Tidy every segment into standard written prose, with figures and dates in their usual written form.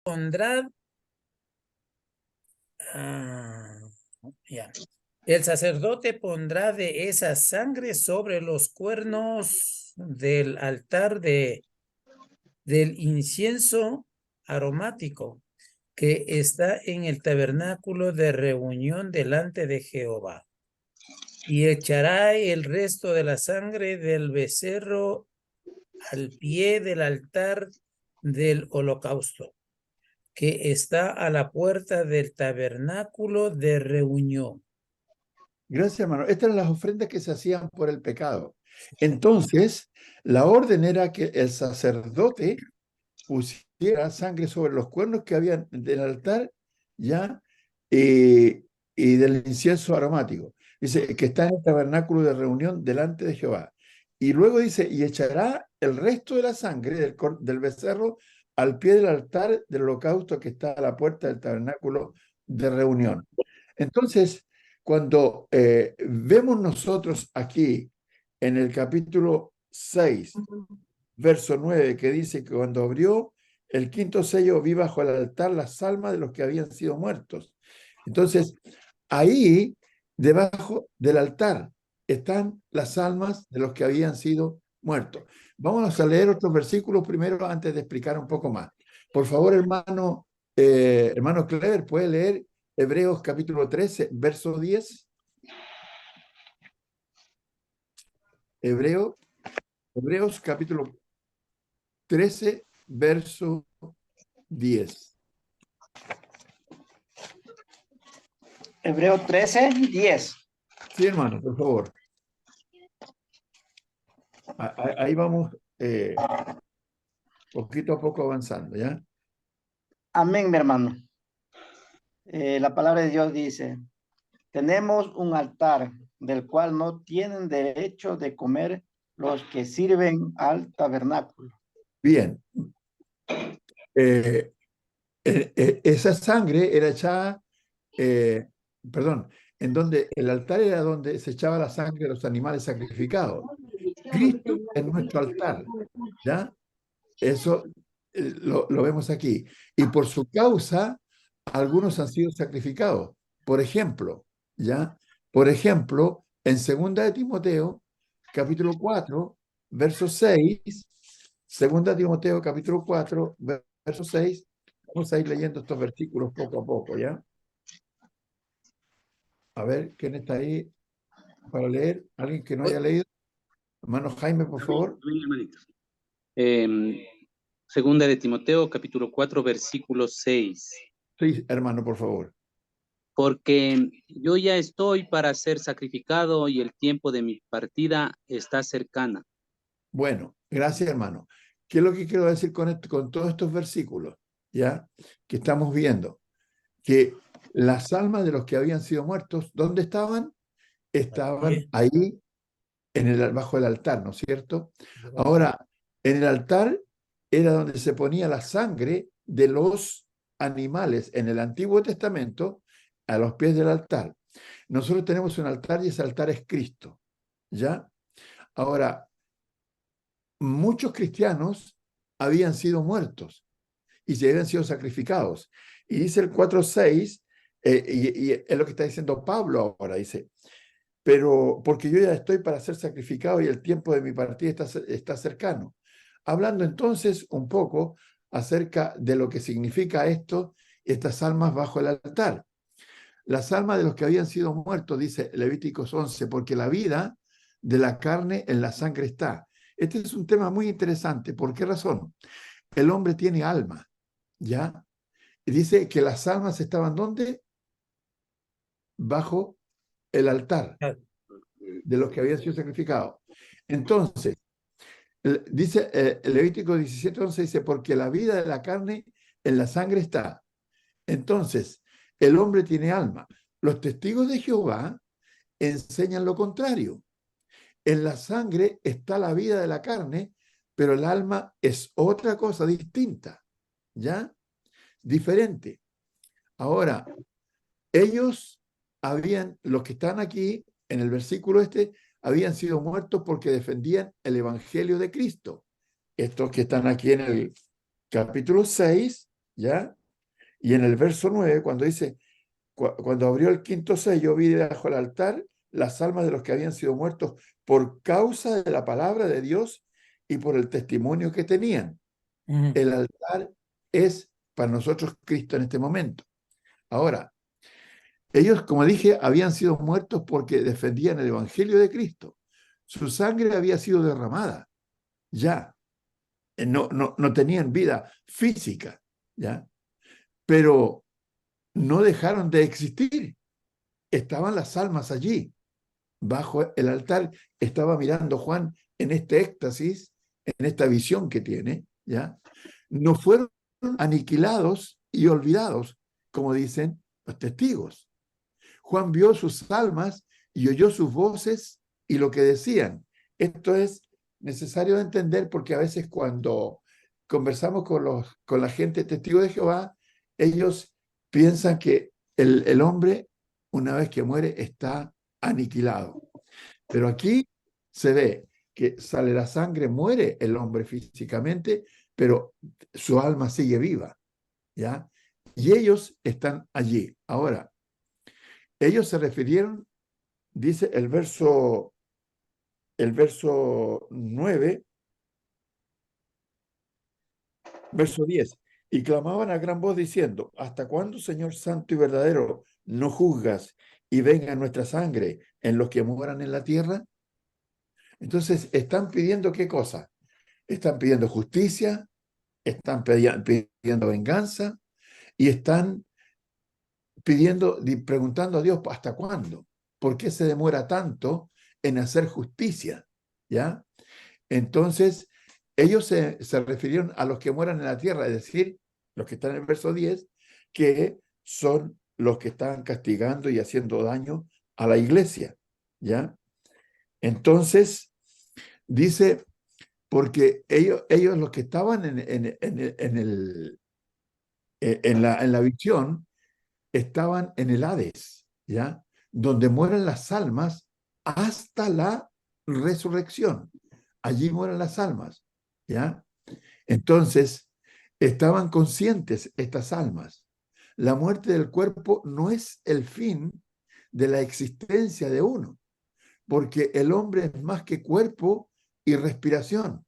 pondrá, el sacerdote pondrá de esa sangre sobre los cuernos del altar del incienso aromático que está en el tabernáculo de reunión delante de Jehová. Y echará el resto de la sangre del becerro al pie del altar del holocausto, que está a la puerta del tabernáculo de reunión. Gracias, hermano. Estas eran las ofrendas que se hacían por el pecado. Entonces, la orden era que el sacerdote pusiera sangre sobre los cuernos que habían del altar, ¿ya? Y del incienso aromático. Dice que está en el tabernáculo de reunión delante de Jehová. Y luego dice, y echará el resto de la sangre del becerro al pie del altar del holocausto que está a la puerta del tabernáculo de reunión. Entonces, cuando vemos nosotros aquí en el capítulo 6, verso 9, que dice que cuando abrió el quinto sello vi bajo el altar las almas de los que habían sido muertos. Entonces, ahí, debajo del altar, están las almas de los que habían sido muertos. Vamos a leer otros versículos primero antes de explicar un poco más. Por favor, hermano Clever, ¿puede leer Hebreos capítulo 13, verso 10? Hebreos capítulo 13, verso 10. Hebreos 13, 10. Sí, hermano, por favor. Ahí vamos poquito a poco avanzando, ¿ya? Amén, mi hermano. La palabra de Dios dice, tenemos un altar del cual no tienen derecho de comer los que sirven al tabernáculo. Bien. Esa sangre era echada, perdón, en donde el altar era donde se echaba la sangre de los animales sacrificados. Cristo es nuestro altar, ¿ya? Eso lo vemos aquí. Y por su causa, algunos han sido sacrificados. Por ejemplo, ¿ya? Por ejemplo, en 2 de Timoteo, capítulo 4, verso 6, 2 de Timoteo, capítulo 4, verso 6, vamos a ir leyendo estos versículos poco a poco, ¿ya? A ver, ¿quién está ahí para leer? ¿Alguien que no haya leído? Hermano Jaime, por favor. Segunda de Timoteo, capítulo 4, versículo 6. Sí, hermano, por favor. Porque yo ya estoy para ser sacrificado y el tiempo de mi partida está cercana. Bueno, gracias, hermano. ¿Qué es lo que quiero decir con todos estos versículos? ¿Ya? Que estamos viendo. Que las almas de los que habían sido muertos, ¿dónde estaban? Estaban ahí bajo el altar, ¿no es cierto? Ahora, en el altar era donde se ponía la sangre de los animales en el Antiguo Testamento a los pies del altar. Nosotros tenemos un altar y ese altar es Cristo, ¿ya? Ahora, muchos cristianos habían sido muertos y se habían sido sacrificados. Y dice el 4:6, y es lo que está diciendo Pablo ahora, dice, pero porque yo ya estoy para ser sacrificado y el tiempo de mi partida está cercano. Hablando entonces un poco acerca de lo que significa esto, estas almas bajo el altar. Las almas de los que habían sido muertos, dice Levíticos 11, porque la vida de la carne en la sangre está. Este es un tema muy interesante. ¿Por qué razón? El hombre tiene alma, ¿ya? Y dice que las almas estaban ¿dónde? Bajo el altar de los que habían sido sacrificados. Entonces, dice Levítico 17:11, dice, porque la vida de la carne en la sangre está. Entonces, el hombre tiene alma. Los testigos de Jehová enseñan lo contrario. En la sangre está la vida de la carne, pero el alma es otra cosa distinta, ¿ya? Diferente. Ahora, los que están aquí en el versículo habían sido muertos porque defendían el evangelio de Cristo. Estos que están aquí en el capítulo 6, ¿ya? Y en el verso 9, cuando dice, cuando abrió el quinto sello, vi debajo del altar las almas de los que habían sido muertos por causa de la palabra de Dios y por el testimonio que tenían. Ujú. El altar es para nosotros Cristo en este momento. Ahora, ellos, como dije, habían sido muertos porque defendían el evangelio de Cristo. Su sangre había sido derramada, ya. No tenían vida física, ya. Pero no dejaron de existir. Estaban las almas allí, bajo el altar. Estaba mirando Juan en este éxtasis, en esta visión que tiene, ya. No fueron aniquilados y olvidados, como dicen los testigos. Juan vio sus almas y oyó sus voces y lo que decían. Esto es necesario de entender porque a veces cuando conversamos con la gente testigo de Jehová, ellos piensan que el hombre, una vez que muere, está aniquilado. Pero aquí se ve que sale la sangre, muere el hombre físicamente, pero su alma sigue viva, ¿ya? Y ellos están allí. Ahora, ellos se refirieron, dice el verso 9, verso 10, y clamaban a gran voz diciendo, ¿hasta cuándo, Señor santo y verdadero, no juzgas y venga nuestra sangre en los que moran en la tierra? Entonces, están pidiendo ¿qué cosa? Están pidiendo justicia, están pidiendo venganza y están preguntando a Dios, ¿hasta cuándo? ¿Por qué se demora tanto en hacer justicia? ¿Ya? Entonces, ellos se refirieron a los que mueran en la tierra, es decir, los que están en el verso 10, que son los que están castigando y haciendo daño a la iglesia, ¿ya? Entonces, dice, porque ellos los que estaban en la visión, estaban en el Hades, ¿ya? Donde mueren las almas hasta la resurrección. Allí mueren las almas, ¿ya? Entonces, estaban conscientes estas almas. La muerte del cuerpo no es el fin de la existencia de uno, porque el hombre es más que cuerpo y respiración.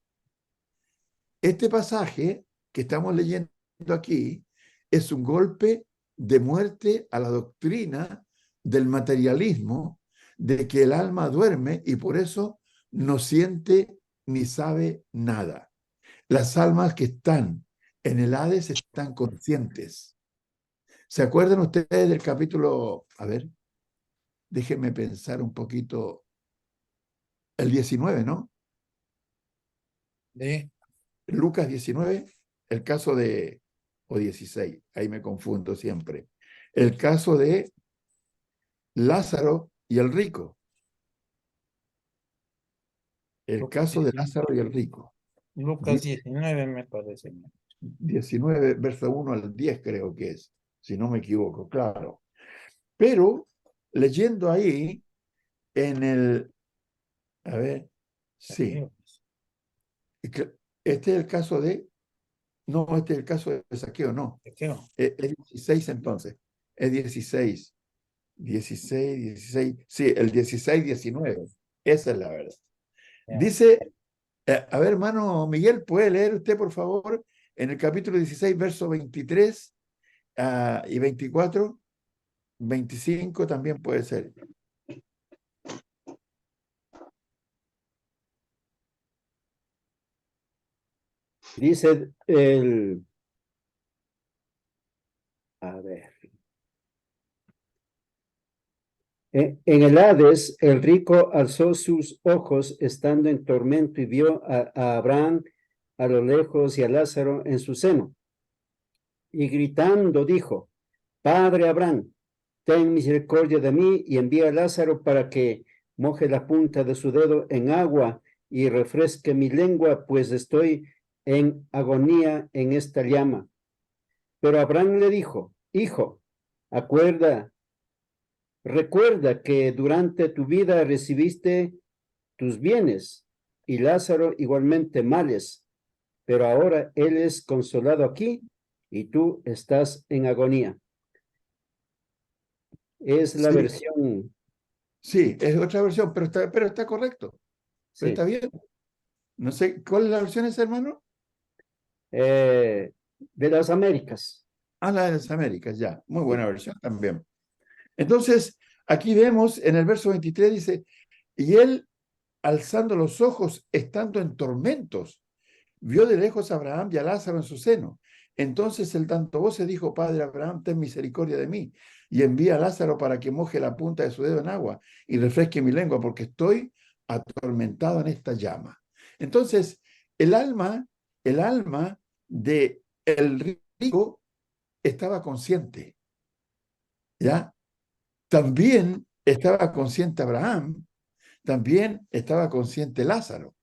Este pasaje que estamos leyendo aquí es un golpe de muerte a la doctrina del materialismo, de que el alma duerme y por eso no siente ni sabe nada. Las almas que están en el Hades están conscientes. ¿Se acuerdan ustedes del capítulo? A ver, déjenme pensar un poquito. El 19, ¿no? Sí. Lucas 19, el caso de, o 16, ahí me confundo siempre. El caso de Lázaro y el rico. El caso de Lázaro y el rico. Lucas 19 me parece. 19, verso 1 al 10 creo que es, si no me equivoco, claro. Pero leyendo ahí en el, a ver, sí, este es el caso de, no, este es el caso de Saqueo, no. Es 16 entonces, es 16, 16, sí, el 16, 19, esa es la verdad. Dice, a ver, hermano Miguel, ¿puede leer usted, por favor, en el capítulo 16, verso 23 y 24? 25 también puede ser. Dice a ver. En el Hades, el rico alzó sus ojos estando en tormento y vio a Abraham a lo lejos y a Lázaro en su seno. Y gritando dijo, Padre Abraham, ten misericordia de mí y envía a Lázaro para que moje la punta de su dedo en agua y refresque mi lengua, pues estoy en agonía en esta llama. Pero Abraham le dijo, Hijo, recuerda que durante tu vida recibiste tus bienes y Lázaro igualmente males, pero ahora él es consolado aquí y tú estás en agonía. Es la Sí, versión, sí, es otra versión, pero está correcto. Pero sí, está bien. No sé, ¿cuál es la versión esa, hermano? de las Américas. Ah, la de las Américas, ya. Muy buena versión también. Entonces, aquí vemos en el verso 23, dice, y él, alzando los ojos, estando en tormentos, vio de lejos a Abraham y a Lázaro en su seno. Entonces el tanto voces dijo, Padre Abraham, ten misericordia de mí, y envía a Lázaro para que moje la punta de su dedo en agua y refresque mi lengua, porque estoy atormentado en esta llama. Entonces, el alma de el rico estaba consciente, ¿ya? También estaba consciente Abraham, también estaba consciente Lázaro,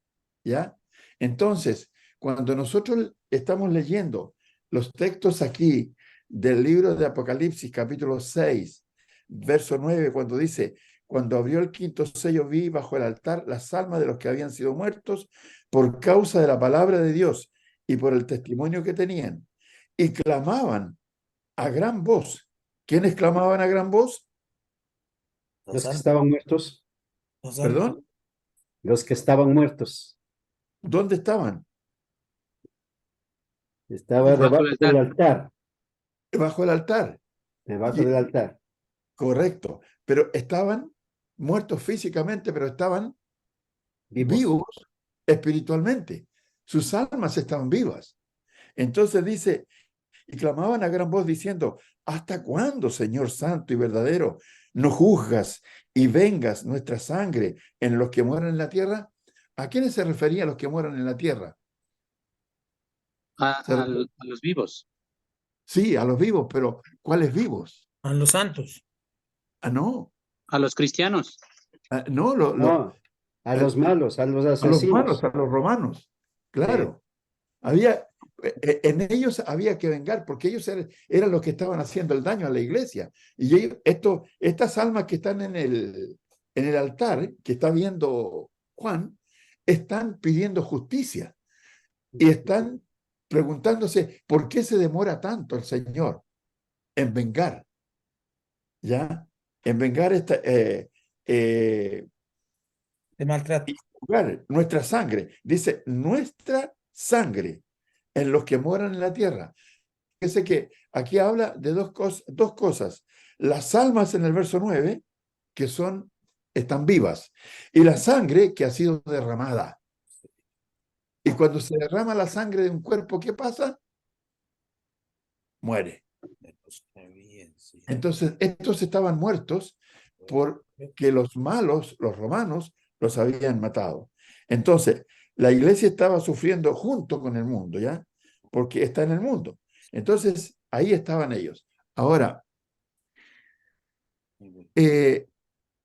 ¿ya? Entonces, cuando nosotros estamos leyendo los textos aquí del libro de Apocalipsis, capítulo 6, verso 9, cuando dice, cuando abrió el quinto sello vi bajo el altar las almas de los que habían sido muertos por causa de la palabra de Dios y por el testimonio que tenían, y clamaban a gran voz. ¿Quiénes clamaban a gran voz? Los que estaban muertos, ¿Perdón? los que estaban muertos. ¿Dónde estaban? Estaba Bajo debajo el del altar. altar, Bajo el altar. debajo del altar. Correcto, pero estaban muertos físicamente, pero estaban Vivos. vivos espiritualmente. Sus almas estaban vivas. Entonces dice, y clamaban a gran voz diciendo, ¿hasta cuándo, Señor Santo y verdadero, no juzgas y vengas nuestra sangre en los que mueran en la tierra? ¿A quiénes se refería los que mueran en la tierra? A los vivos. Sí, a los vivos, pero ¿cuáles vivos? A los santos. Ah, no, A los cristianos. no, No, a los malos, a los a los malos, asesinos. a los romanos. Sí. Claro. Había, en ellos había que vengar, porque ellos eran los que estaban haciendo el daño a la iglesia. Y estas almas que están en el altar, que está viendo Juan, están pidiendo justicia y están preguntándose por qué se demora tanto el Señor en vengar, ¿ya? En vengar De maltrato. jugar nuestra sangre. Dice, nuestra sangre en los que moran en la tierra. Fíjense que aquí habla de dos cosas. Las almas en el verso 9, que están vivas, y la sangre que ha sido derramada. Y cuando se derrama la sangre de un cuerpo, ¿qué pasa? Muere. Entonces, estos estaban muertos porque los malos, los romanos, los habían matado. Entonces, la iglesia estaba sufriendo junto con el mundo, ¿ya? Porque está en el mundo. Entonces, ahí estaban ellos. Ahora,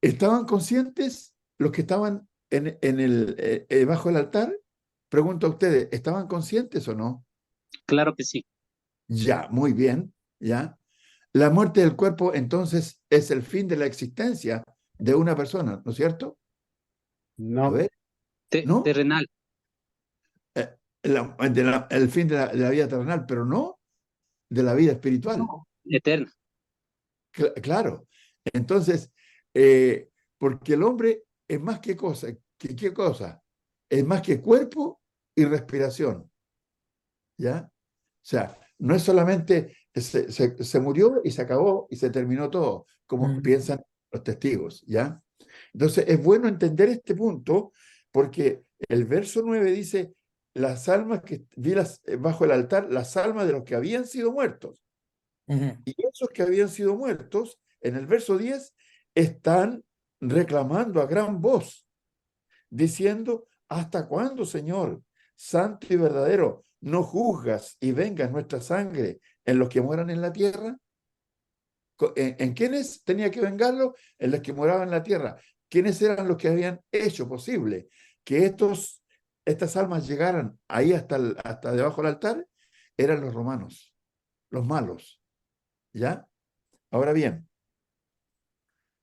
¿estaban conscientes los que estaban bajo el altar? Pregunto a ustedes, ¿estaban conscientes o no? Claro que sí. Ya, muy bien, ya. La muerte del cuerpo, entonces, es el fin de la existencia de una persona, ¿no es cierto? A No, ver, ¿no? Terrenal. El fin de la vida terrenal, pero no de la vida espiritual. Eterna. Claro. Entonces, porque el hombre es más que cosa, ¿qué cosa? Es más que cuerpo y respiración, ¿ya? O sea, no es solamente se murió y se acabó y se terminó todo, como piensan los testigos, ¿ya? Entonces, es bueno entender este punto porque el verso 9 dice, las almas que vi bajo el altar, las almas de los que habían sido muertos. Y esos que habían sido muertos, en el verso 10, están reclamando a gran voz, diciendo, ¿hasta cuándo, Señor, santo y verdadero, no juzgas y vengas nuestra sangre en los que mueran en la tierra? ¿En quiénes tenía que vengarlo? En los que moraban en la tierra. ¿Quiénes eran los que habían hecho posible que estas almas llegaran ahí hasta debajo del altar? Eran los romanos, los malos. ¿Ya? Ahora bien,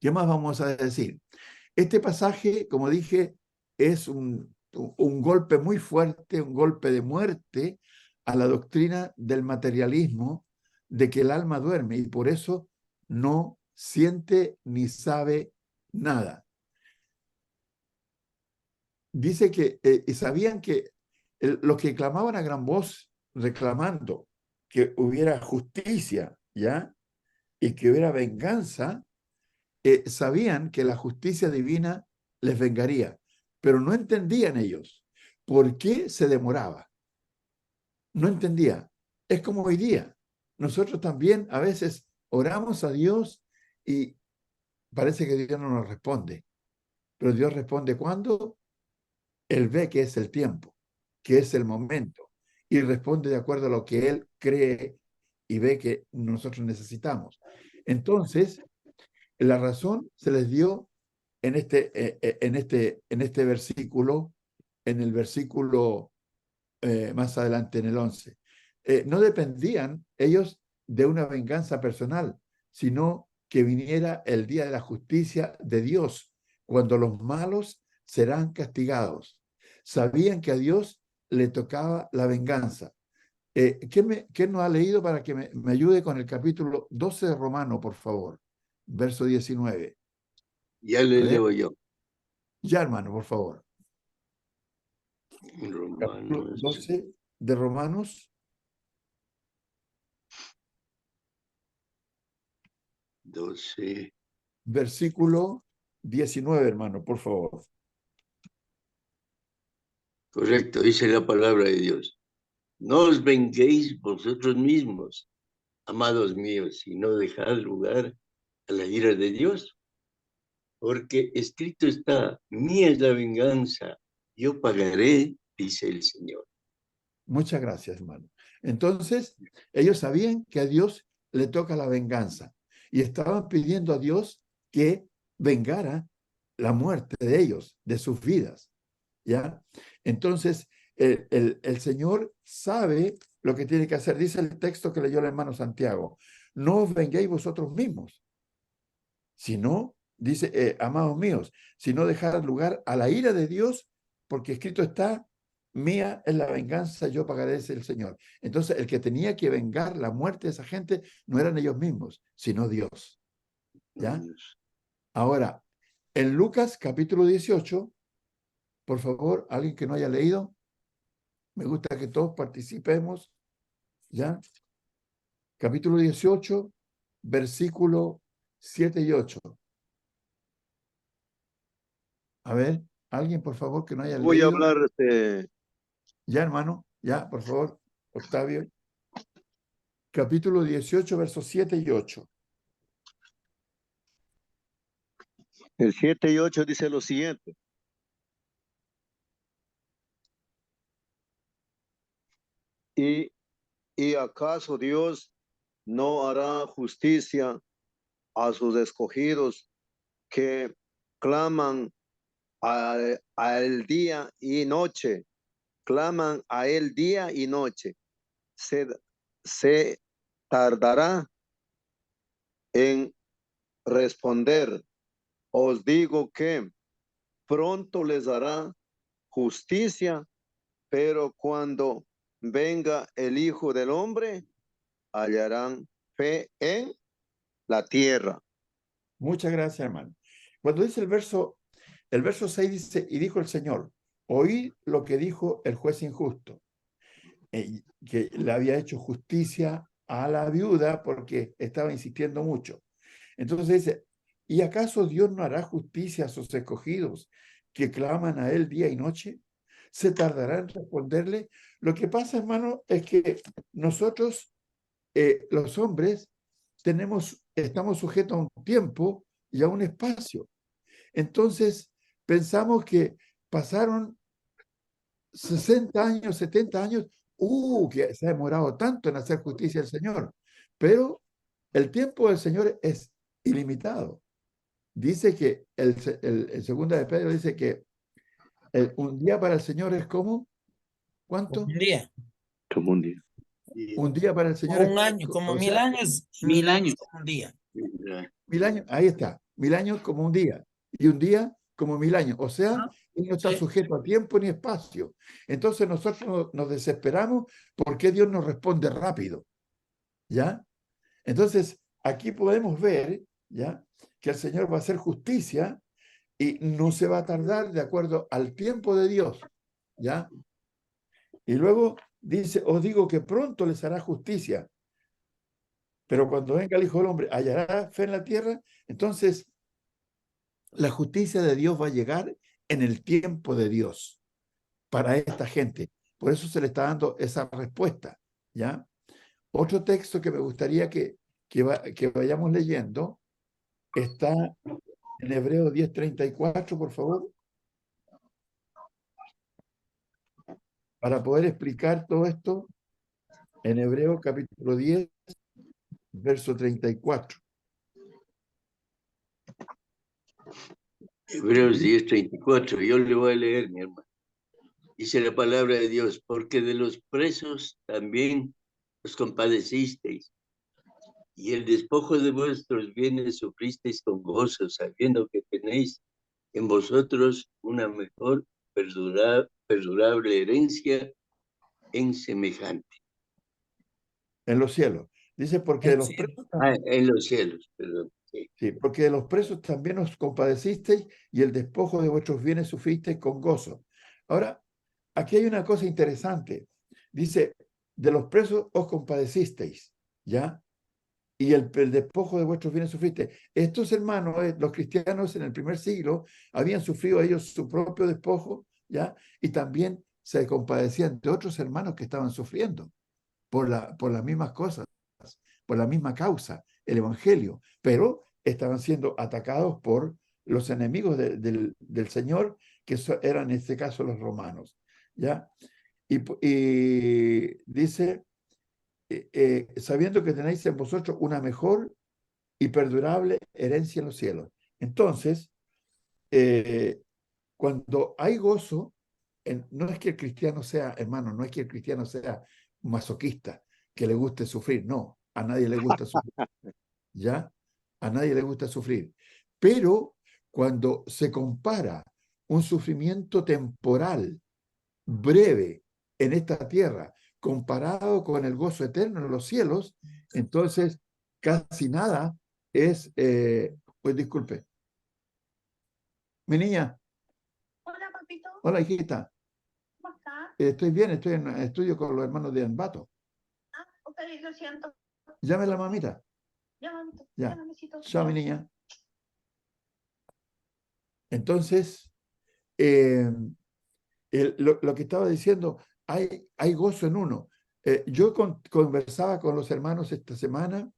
¿qué más vamos a decir? Este pasaje, como dije, es un golpe muy fuerte, un golpe de muerte a la doctrina del materialismo, de que el alma duerme y por eso no siente ni sabe nada. Dice que sabían que los que clamaban a gran voz, reclamando que hubiera justicia, ¿ya? Y que hubiera venganza, sabían que la justicia divina les vengaría, pero no entendían ellos por qué se demoraba. No entendía. Es como hoy día. Nosotros también a veces oramos a Dios y parece que Dios no nos responde. Pero Dios responde cuando Él ve que es el tiempo, que es el momento, y responde de acuerdo a lo que Él cree y ve que nosotros necesitamos. Entonces, la razón se les dio en este versículo, en el versículo más adelante, en el 11. No dependían ellos de una venganza personal, sino que viniera el día de la justicia de Dios, cuando los malos serán castigados. Sabían que a Dios le tocaba la venganza. ¿Quién nos ha leído para que me ayude con el capítulo 12 de Romano, por favor? Verso 19. Ya le leo yo. Ya, hermano, por favor. Capítulo Romanos 12 de Romanos. 12. Versículo 19, hermano, por favor. Correcto, dice la palabra de Dios. No os venguéis vosotros mismos, amados míos, sino dejad lugar a la ira de Dios. Porque escrito está, mía es la venganza, yo pagaré, dice el Señor. Muchas gracias, hermano. Entonces, ellos sabían que a Dios le toca la venganza y estaban pidiendo a Dios que vengara la muerte de ellos, de sus vidas, ¿ya? Entonces, el Señor sabe lo que tiene que hacer. Dice el texto que leyó el hermano Santiago, no os venguéis vosotros mismos, sino, dice, amados míos, sino dejar lugar a la ira de Dios, porque escrito está, mía es la venganza, yo pagaré, es el Señor. Entonces, el que tenía que vengar la muerte de esa gente no eran ellos mismos, sino Dios. ¿Ya? Ahora, en Lucas capítulo 18, por favor, alguien que no haya leído, me gusta que todos participemos, ¿ya? Capítulo 18, versículo 7 y 8. A ver, alguien, por favor, que no haya Voy a leído. hablar Ya, hermano, ya, por favor, Octavio. Capítulo 18, versos 7 y 8. el 7 y 8 dice lo siguiente. ¿Y acaso Dios no hará justicia a sus escogidos que claman a él día y noche? Claman a él día y noche. Se tardará en responder. Os digo que pronto les hará justicia, pero cuando venga el Hijo del Hombre, hallarán fe en la tierra. Muchas gracias, hermano. Cuando dice el verso 6 dice, y dijo el Señor, oí lo que dijo el juez injusto, que le había hecho justicia a la viuda porque estaba insistiendo mucho. Entonces dice, ¿y acaso Dios no hará justicia a sus escogidos que claman a Él día y noche? ¿Se tardará en responderle? Lo que pasa, hermano, es que nosotros, los hombres, estamos sujetos a un tiempo y a un espacio. Entonces, pensamos que pasaron 60 años, 70 años, que se ha demorado tanto en hacer justicia el Señor. Pero el tiempo del Señor es ilimitado. Dice que el segunda de Pedro dice que un día para el Señor es como, ¿cuánto? Un día, Como un día. Un día para el Señor como es un año, como o 1000 sea, años, y 1000 1000 años años. como un día. 1000 años, ahí está, 1000 años como un día, y un día como 1000 años. O sea, Él no está Sí. sujeto a tiempo ni espacio. Entonces nosotros nos desesperamos porque Dios nos responde rápido. ¿Ya? Entonces, aquí podemos ver, ¿ya?, que el Señor va a hacer justicia y no se va a tardar de acuerdo al tiempo de Dios, ¿ya? Y luego dice, os digo que pronto les hará justicia, pero cuando venga el Hijo del Hombre, ¿hallará fe en la tierra? Entonces, la justicia de Dios va a llegar en el tiempo de Dios para esta gente. Por eso se le está dando esa respuesta, ¿ya? Otro texto que me gustaría que vayamos leyendo está en Hebreos 10:34, por favor, para poder explicar todo esto en Hebreos capítulo 10, verso 34. Hebreos 10:34, yo le voy a leer, mi hermano. Dice la palabra de Dios, porque de los presos también os compadecisteis, y el despojo de vuestros bienes sufristeis con gozo, sabiendo que tenéis en vosotros una mejor, perdurable herencia en semejante. En los cielos. Dice, porque de los Sí. presos, En los cielos, perdón. Sí. sí, porque de los presos también os compadecisteis y el despojo de vuestros bienes sufristeis con gozo. Ahora, aquí hay una cosa interesante. Dice, de los presos os compadecisteis, ¿ya? Y el despojo de vuestros bienes sufristeis. Estos hermanos, los cristianos en el primer siglo, habían sufrido ellos su propio despojo, ¿ya? Y también se compadecían de otros hermanos que estaban sufriendo por las mismas cosas, por la misma causa, el Evangelio, pero estaban siendo atacados por los enemigos del Señor, que eran en este caso los romanos, ¿ya? Y dice, sabiendo que tenéis en vosotros una mejor y perdurable herencia en los cielos. Entonces, cuando hay gozo, no es que el cristiano sea, hermano, no es que el cristiano sea masoquista, que le guste sufrir, no, a nadie le gusta sufrir, ¿ya? A nadie le gusta sufrir. Pero cuando se compara un sufrimiento temporal, breve, en esta tierra, comparado con el gozo eterno en los cielos, entonces casi nada es, pues disculpe. Mi niña. Hola, papito. Hola, hijita. ¿Cómo está? Estoy bien, estoy en estudio con los hermanos de Ambato. Ah, ok, lo siento. Llame a la mamita. Ya, mamito. Ya. Ya, mamicito. Chao, mi Ya. niña. Entonces, lo que estaba diciendo, hay gozo en uno. Yo conversaba con los hermanos esta semana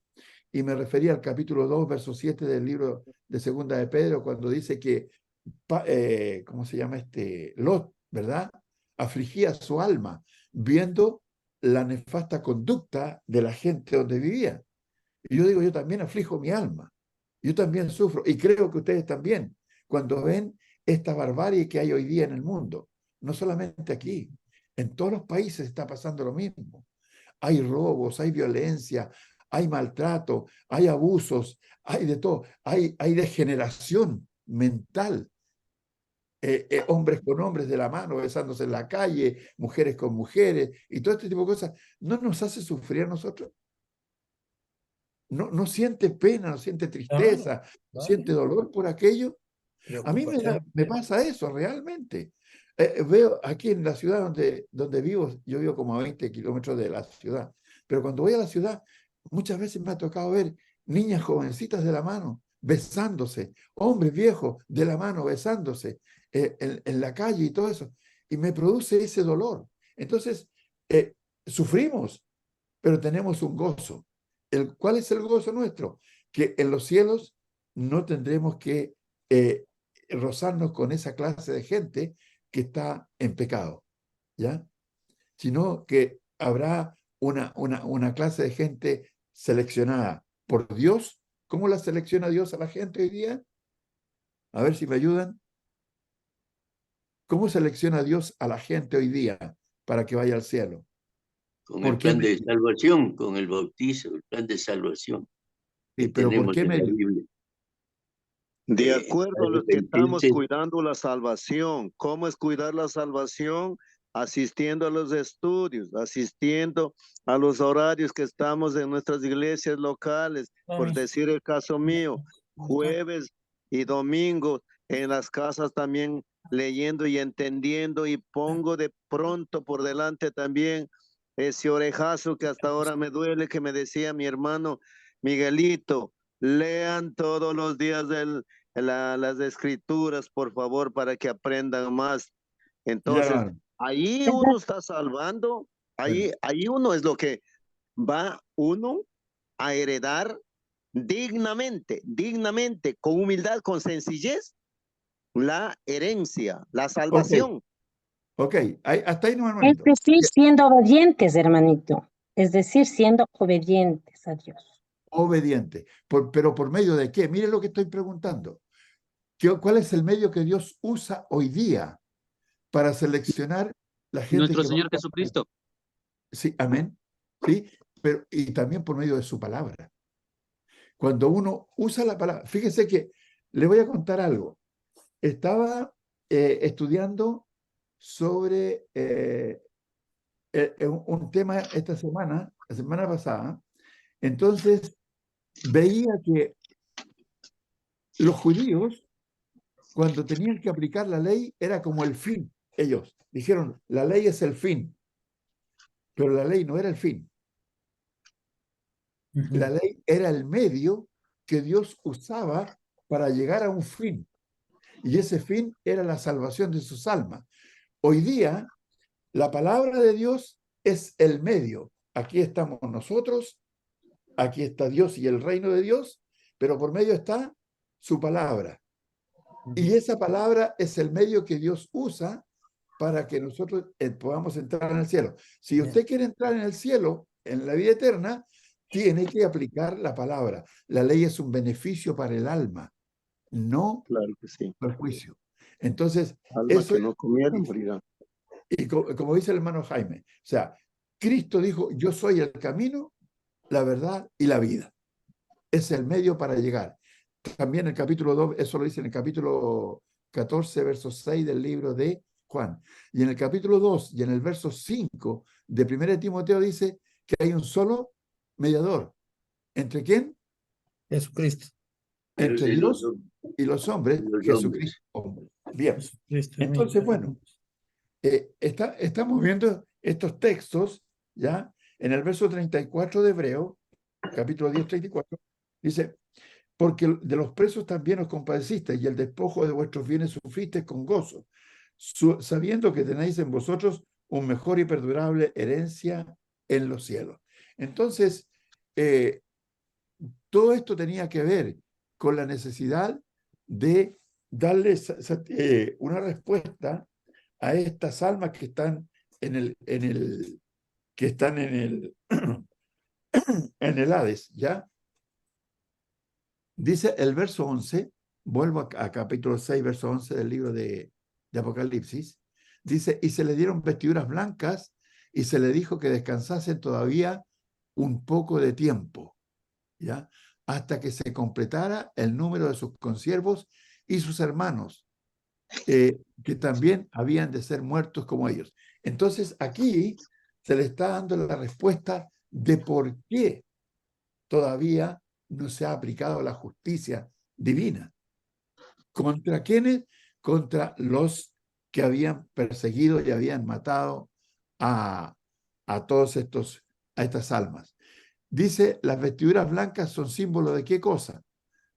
y me refería al capítulo 2, verso 7 del libro de Segunda de Pedro, cuando dice que, ¿cómo se llama Lot, ¿verdad? Afligía su alma, viendo la nefasta conducta de la gente donde vivía. Y yo digo, yo también aflijo mi alma, yo también sufro, y creo que ustedes también, cuando ven esta barbarie que hay hoy día en el mundo, no solamente aquí, en todos los países está pasando lo mismo. Hay robos, hay violencia, hay maltrato, hay abusos, hay de todo, hay degeneración mental. Hombres con hombres de la mano, besándose en la calle, mujeres con mujeres, y todo este tipo de cosas, ¿no nos hace sufrir a nosotros? ¿No siente pena, no siente tristeza, no siente dolor por aquello? A mí me pasa eso realmente. Veo aquí en la ciudad donde vivo, yo vivo como a 20 kilómetros de la ciudad, pero cuando voy a la ciudad, muchas veces me ha tocado ver niñas jovencitas de la mano, besándose, hombres viejos de la mano, besándose en la calle y todo eso, y me produce ese dolor. Entonces, sufrimos, pero tenemos un gozo. ¿Cuál es el gozo nuestro? Que en los cielos no tendremos que rozarnos con esa clase de gente que está en pecado, ¿ya? Sino que habrá una clase de gente seleccionada por Dios. ¿Cómo la selecciona Dios a la gente hoy día? A ver si me ayudan. ¿Cómo selecciona Dios a la gente hoy día para que vaya al cielo? Con ¿Por el qué plan de salvación, con el bautizo, el plan de salvación que pero ¿por tenemos qué en la medio? Biblia. De acuerdo a los que estamos arrepentirse. cuidando la salvación. ¿Cómo es cuidar la salvación? Asistiendo a los estudios, asistiendo a los horarios que estamos en nuestras iglesias locales. Por decir el caso mío, jueves y domingo en las casas también leyendo y entendiendo, y pongo de pronto por delante también ese orejazo que hasta ahora me duele, que me decía mi hermano Miguelito: lean todos los días las escrituras, por favor, para que aprendan más. Ya, Entonces, hermano. ahí uno está salvando, Bueno, ahí uno es lo que va uno a heredar dignamente, con humildad, con sencillez, la herencia, la ok, salvación. ok. Hasta ahí no, Es hermanito. decir, siendo obedientes, hermanito. Es decir, siendo obedientes a Dios. Obediente. Pero ¿por medio de qué? Mire lo que estoy preguntando. ¿Cuál es el medio que Dios usa hoy día para seleccionar la gente Nuestro que va Señor a... Jesucristo. Sí, amén. Sí, pero y también por medio de su palabra. Cuando uno usa la palabra, fíjese que le voy a contar algo. Estaba estudiando sobre un tema esta semana, la semana pasada. Entonces veía que los judíos, cuando tenían que aplicar la ley, era como el fin. Ellos dijeron, la ley es el fin, pero la ley no era el fin. La ley era el medio que Dios usaba para llegar a un fin. Y ese fin era la salvación de sus almas. Hoy día, la palabra de Dios es el medio. Aquí estamos nosotros, aquí está Dios y el reino de Dios, pero por medio está su palabra. Y esa palabra es el medio que Dios usa para que nosotros podamos entrar en el cielo. Si usted quiere entrar en el cielo, en la vida eterna, tiene que aplicar la palabra. La ley es un beneficio para el alma, no Claro que sí. el juicio. Entonces, Alma eso que es, no comiera morirá. y como dice el hermano Jaime, o sea, Cristo dijo, yo soy el camino, la verdad y la vida. Es el medio para llegar. También el capítulo 2, eso lo dice en el capítulo 14, verso 6 del libro de Juan. Y en el capítulo 2 y en el verso 5 de 1 Timoteo dice que hay un solo mediador. ¿Entre quién? Jesucristo. Entre Y Dios y los hombres, los Jesucristo, hombre. Bien. Jesucristo. Entonces, bueno, estamos viendo estos textos, ¿ya? En el verso 34 de Hebreo, capítulo 10, 34, dice, porque de los presos también os compadecisteis y el despojo de vuestros bienes sufristeis con gozo, sabiendo que tenéis en vosotros un mejor y perdurable herencia en los cielos. Entonces, todo esto tenía que ver con la necesidad de darle una respuesta a estas almas que están que están en el Hades, ¿ya? Dice el verso 11, vuelvo a capítulo 6, verso 11 del libro de Apocalipsis, dice, y se le dieron vestiduras blancas y se le dijo que descansasen todavía un poco de tiempo, ¿ya? Hasta que se completara el número de sus consiervos y sus hermanos, que también habían de ser muertos como ellos. Entonces aquí se le está dando la respuesta de por qué todavía no se ha aplicado la justicia divina. ¿Contra quiénes? Contra los que habían perseguido y habían matado a todos a estas almas. Dice, las vestiduras blancas son símbolo de qué cosa?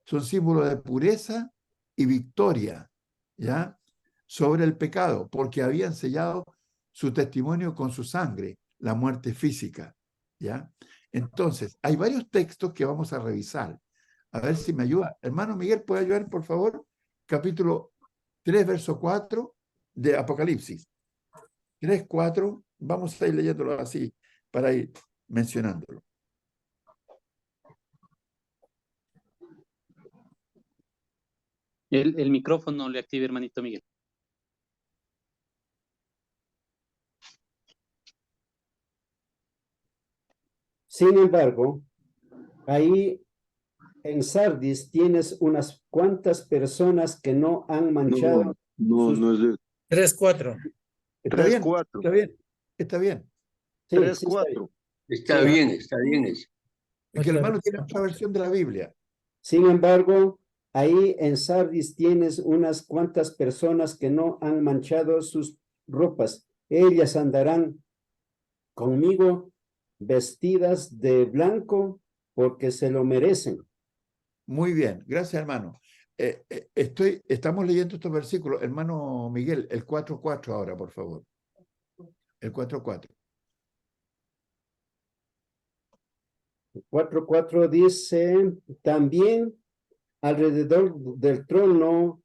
Son símbolo de pureza y victoria, ¿ya? Sobre el pecado, porque habían sellado su testimonio con su sangre, la muerte física, ¿ya? Entonces, hay varios textos que vamos a revisar. A ver si me ayuda. Hermano Miguel, ¿puede ayudar, por favor? Capítulo 3, verso 4 de Apocalipsis. 3, 4, vamos a ir leyéndolo así para ir mencionándolo. El micrófono le active, hermanito Miguel. Sin embargo, ahí en Sardis tienes unas cuantas personas que no han manchado No, sus... no es de 3-4. Está 3, bien, 4. está bien, está bien. Sí, 3, sí, está bien. 4. Está Sí. bien, está bien eso. Es que el Otra hermano tiene versión. otra versión de la Biblia. Sin embargo, ahí en Sardis tienes unas cuantas personas que no han manchado sus ropas. Ellas andarán conmigo vestidas de blanco porque se lo merecen. Muy bien, gracias, hermano. Estamos leyendo estos versículos. Hermano Miguel, el 4:4 ahora, por favor. El 4:4. 4:4 dice, también alrededor del trono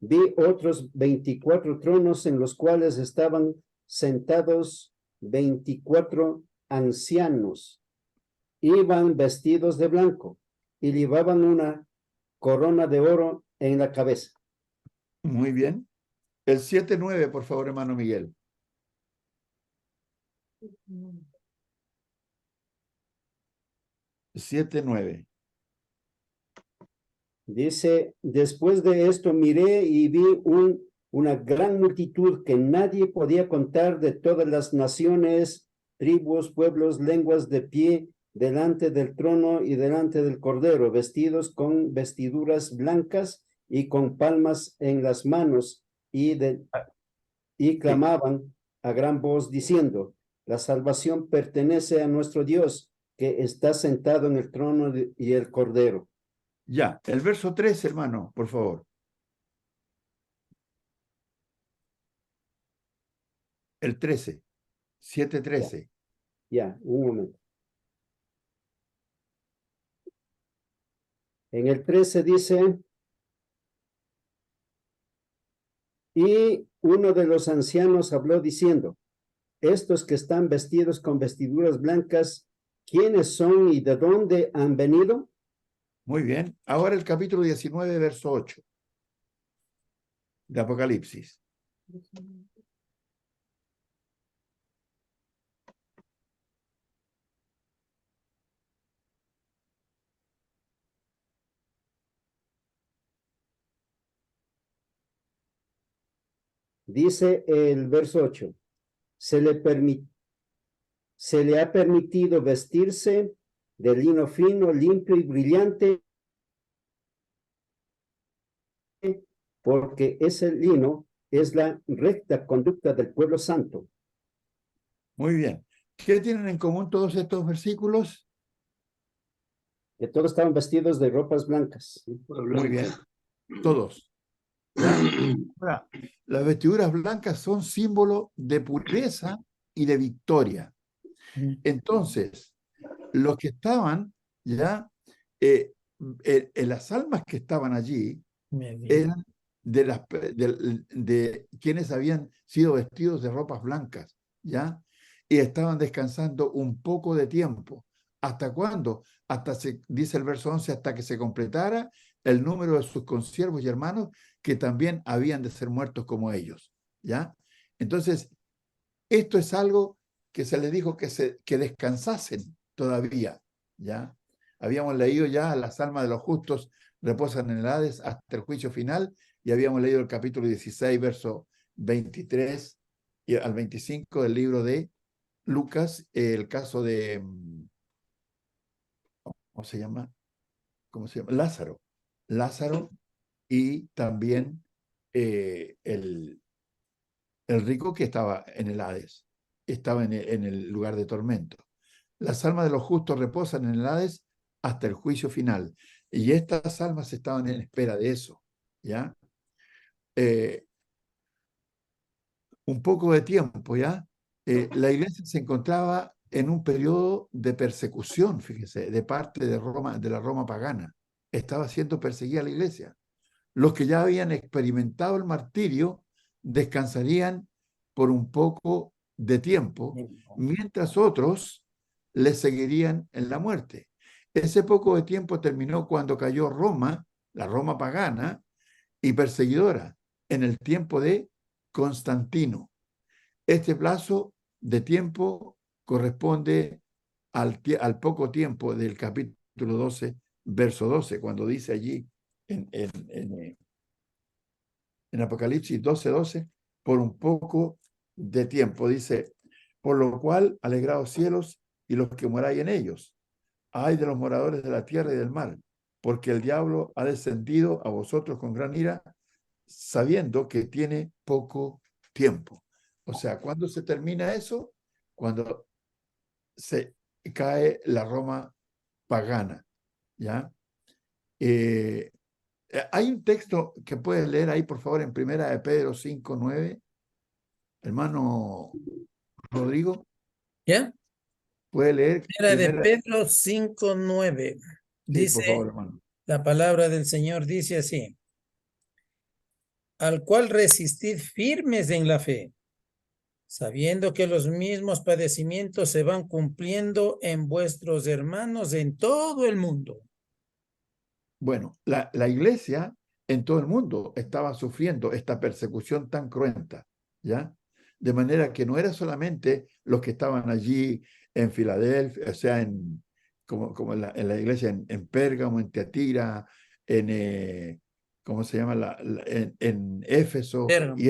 vi otros 24 tronos en los cuales estaban sentados 24 ancianos. Iban vestidos de blanco y llevaban una corona de oro en la cabeza. Muy bien. El 7:9, por favor, hermano Miguel. Mm. 7:9. Dice, después de esto miré y vi una gran multitud que nadie podía contar de todas las naciones, tribus, pueblos, lenguas de pie delante del trono y delante del Cordero, vestidos con vestiduras blancas y con palmas en las manos y clamaban a gran voz diciendo, la salvación pertenece a nuestro Dios que está sentado en el trono y el Cordero. Ya, el verso 13, hermano, por favor. El 13. 7:13. Ya, un momento. En el 13 dice, y uno de los ancianos habló diciendo, estos que están vestidos con vestiduras blancas, ¿quiénes son y de dónde han venido? Muy bien. Ahora el capítulo 19, verso 8 de Apocalipsis. Dice el verso 8, se le ha permitido vestirse de lino fino, limpio y brillante, porque ese lino es la recta conducta del pueblo santo. Muy bien. ¿Qué tienen en común todos estos versículos? Que todos estaban vestidos de ropas blancas. Muy bien. Todos. ¿Ya? Ahora, las vestiduras blancas son símbolo de pureza y de victoria. Entonces, los que estaban, ya, las almas que estaban allí eran de quienes habían sido vestidos de ropas blancas, ¿ya? Y estaban descansando un poco de tiempo. ¿Hasta cuándo? Dice el verso 11, hasta que se completara el número de sus consiervos y hermanos que también habían de ser muertos como ellos, ¿ya? Entonces, esto es algo que se les dijo que descansasen todavía, ¿ya? Habíamos leído ya las almas de los justos reposan en el Hades hasta el juicio final, y habíamos leído el capítulo 16, verso 23 al 25 del libro de Lucas, el caso de, ¿cómo se llama? Lázaro. Lázaro, y también el rico que estaba en el Hades, estaba en el lugar de tormento. Las almas de los justos reposan en el Hades hasta el juicio final. Y estas almas estaban en espera de eso, ¿ya? Un poco de tiempo, ¿ya? La iglesia se encontraba en un periodo de persecución, fíjese, de parte de Roma, de la Roma pagana. Estaba siendo perseguida la iglesia. Los que ya habían experimentado el martirio descansarían por un poco de tiempo, mientras otros les seguirían en la muerte. Ese poco de tiempo terminó cuando cayó Roma, la Roma pagana y perseguidora, en el tiempo de Constantino. Este plazo de tiempo corresponde al poco tiempo del capítulo 12 verso 12, cuando dice allí en Apocalipsis 12:12, por un poco de tiempo, dice, por lo cual alegraos cielos y los que moráis en ellos. Ay de los moradores de la tierra y del mar, porque el diablo ha descendido a vosotros con gran ira, sabiendo que tiene poco tiempo. O sea, ¿cuándo se termina eso? Cuando se cae la Roma pagana, ¿ya? Hay un texto que puedes leer ahí, por favor, en Primera de Pedro 5:9. Hermano Rodrigo, ¿Ya? puede leer Primera de Primera. Pedro 5:9. Sí, por favor, Dice, hermano. la palabra del Señor dice así: al cual resistid firmes en la fe, sabiendo que los mismos padecimientos se van cumpliendo en vuestros hermanos en todo el mundo. Bueno, la iglesia en todo el mundo estaba sufriendo esta persecución tan cruenta, ¿ya? De manera que no era solamente los que estaban allí en Filadelfia, o sea, como en la iglesia en Pérgamo, en Teatira, ¿cómo se llama? En Éfeso Pérgamo. y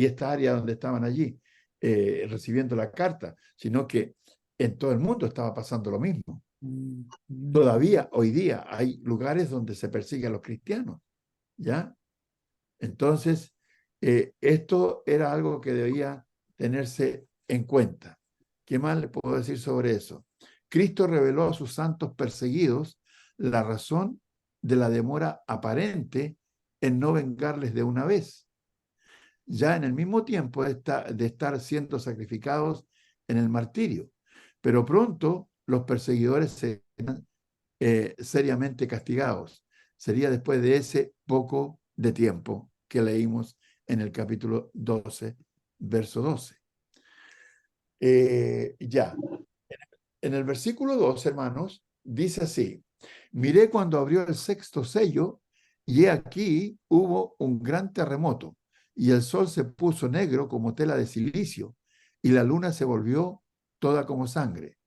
esta área donde estaban allí recibiendo la carta, sino que en todo el mundo estaba pasando lo mismo. Todavía hoy día hay lugares donde se persigue a los cristianos, ¿ya? Entonces, esto era algo que debía tenerse en cuenta. ¿Qué más le puedo decir sobre eso? Cristo reveló a sus santos perseguidos la razón de la demora aparente en no vengarles de una vez, ya en el mismo tiempo de estar siendo sacrificados en el martirio. Pero pronto los perseguidores serán seriamente castigados. Sería después de ese poco de tiempo que leímos en el capítulo 12, verso 12. Ya, en el versículo 2, hermanos, dice así: miré cuando abrió el sexto sello, y he aquí hubo un gran terremoto, y el sol se puso negro como tela de silicio, y la luna se volvió toda como sangre.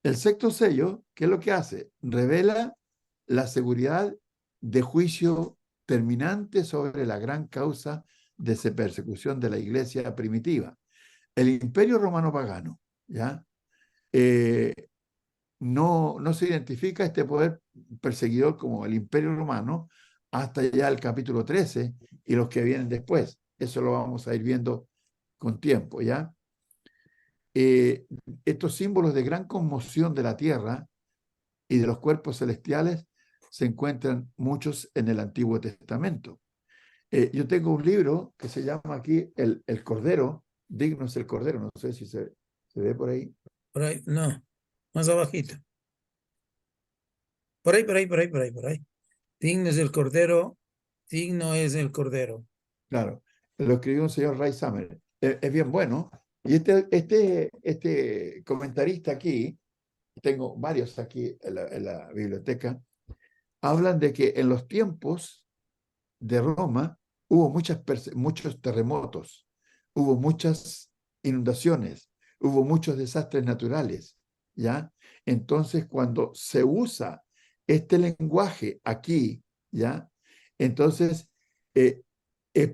El sexto sello, ¿qué es lo que hace? Revela la seguridad de juicio terminante sobre la gran causa de persecución de la iglesia primitiva. El imperio romano pagano, ¿ya? No se identifica este poder perseguidor como el imperio romano hasta ya el capítulo 13 y los que vienen después. Eso lo vamos a ir viendo con tiempo, ¿ya? Estos símbolos de gran conmoción de la tierra y de los cuerpos celestiales se encuentran muchos en el Antiguo Testamento. Yo tengo un libro que se llama aquí El Cordero, digno es el Cordero, no sé si se ve por ahí. Por ahí, no, más abajito. Por ahí. Digno es el Cordero, digno es el Cordero. Claro, lo escribió un señor Ray Summer. Es bien bueno. Y este comentarista aquí, tengo varios aquí en la biblioteca, hablan de que en los tiempos de Roma hubo muchos terremotos, hubo muchas inundaciones, hubo muchos desastres naturales, ¿ya? Entonces, cuando se usa este lenguaje aquí, ¿ya? Entonces, es